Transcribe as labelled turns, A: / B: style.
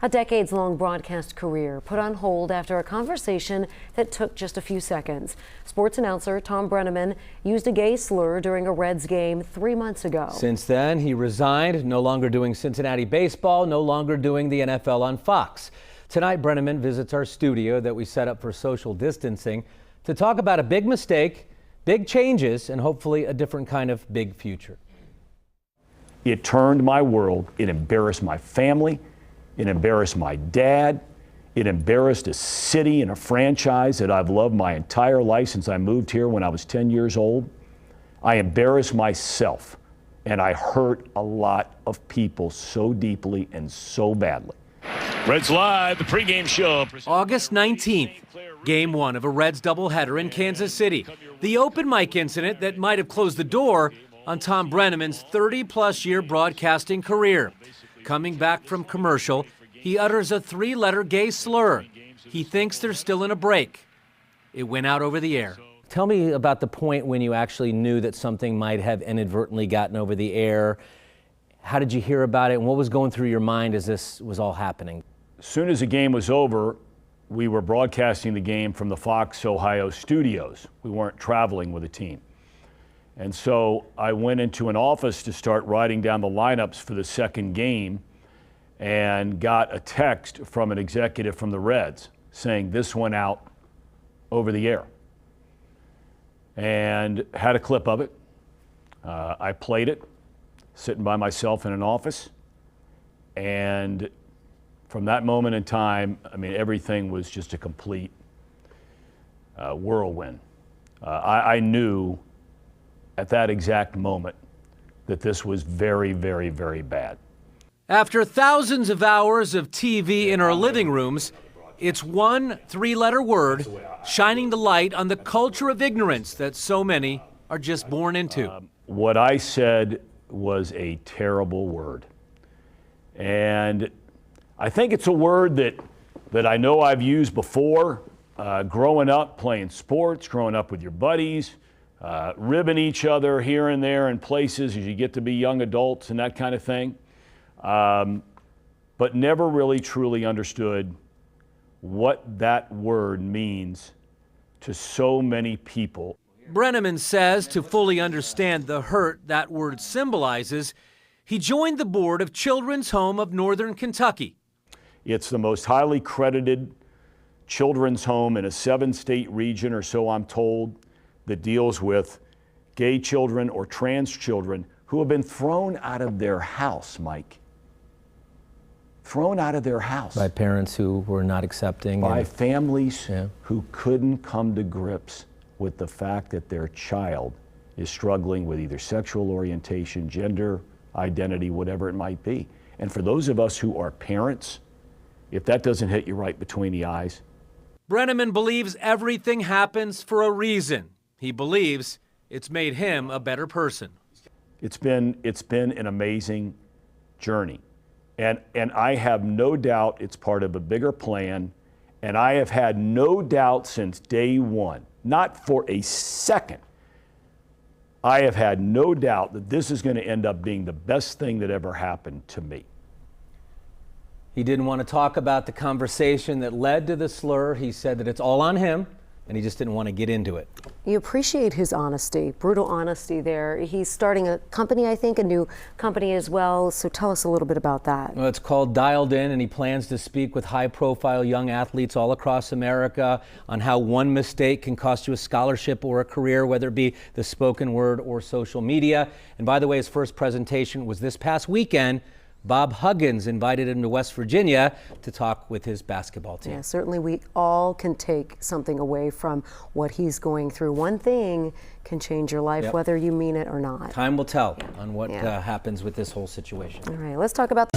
A: A decades-long broadcast career put on hold after a conversation that took just a few seconds. Sports announcer Thom Brennaman used a gay slur during a Reds game 3 months ago.
B: Since then, he resigned, no longer doing Cincinnati baseball, no longer doing the NFL on Fox. Tonight, Brennaman visits our studio that we set up for social distancing to talk about a big mistake, big changes, and hopefully a different kind of big future.
C: It turned my world. It embarrassed my family. It embarrassed my dad. It embarrassed a city and a franchise that I've loved my entire life since I moved here when I was 10 years old. I embarrassed myself, and I hurt a lot of people so deeply and so badly.
D: Reds Live, the pregame show.
B: August 19th, game one of a Reds doubleheader in Kansas City. The open mic incident that might have closed the door on Thom Brennaman's 30-plus year broadcasting career. Coming back from commercial, he utters a 3-letter gay slur. He thinks they're still in a break. It went out over the air. Tell me about the point when you actually knew that something might have inadvertently gotten over the air. How did you hear about it, and what was going through your mind as this was all happening?
C: As soon as the game was over, we were broadcasting the game from the Fox Ohio studios. We weren't traveling with the team. And so I went into an office to start writing down the lineups for the second game and got a text from an executive from the Reds saying this went out over the air. And had a clip of it. I played it, sitting by myself in an office. And from that moment in time, I mean, everything was just a complete whirlwind. I knew at that exact moment that this was very, very, very bad.
B: After thousands of hours of TV in our living rooms, it's one 3-letter word shining the light on the culture of ignorance that so many are just born into.
C: What I said was a terrible word. And I think it's a word that I know I've used before, growing up playing sports, growing up with your buddies, ribbing each other here and there in places as you get to be young adults and that kind of thing, but never really truly understood what that word means to so many people.
B: Brennaman says to fully understand the hurt that word symbolizes, he joined the board of Children's Home of Northern Kentucky.
C: It's the most highly credited children's home in a 7-state region, or so I'm told, that deals with gay children or trans children who have been thrown out of their house, Mike. Thrown out of their house.
B: By parents who were not accepting.
C: By families who couldn't come to grips with the fact that their child is struggling with either sexual orientation, gender identity, whatever it might be. And for those of us who are parents, if that doesn't hit you right between the eyes.
B: Brennaman believes everything happens for a reason. He believes it's made him a better person.
C: It's been an amazing journey. And I have no doubt it's part of a bigger plan. And I have had no doubt since day one, not for a second, I have had no doubt that this is going to end up being the best thing that ever happened to me.
B: He didn't want to talk about the conversation that led to the slur. He said that it's all on him, and he just didn't want to get into it.
A: You appreciate his honesty, brutal honesty there. He's starting a company, I think, a new company as well. So tell us a little bit about that.
B: Well, it's called Dialed In, and he plans to speak with high-profile young athletes all across America on how one mistake can cost you a scholarship or a career, whether it be the spoken word or social media. And by the way, his first presentation was this past weekend. Bob Huggins invited him to West Virginia to talk with his basketball team.
A: Yeah, certainly we all can take something away from what he's going through. One thing can change your life, whether you mean it or not.
B: Time will tell on what happens with this whole situation.
A: All right, let's talk about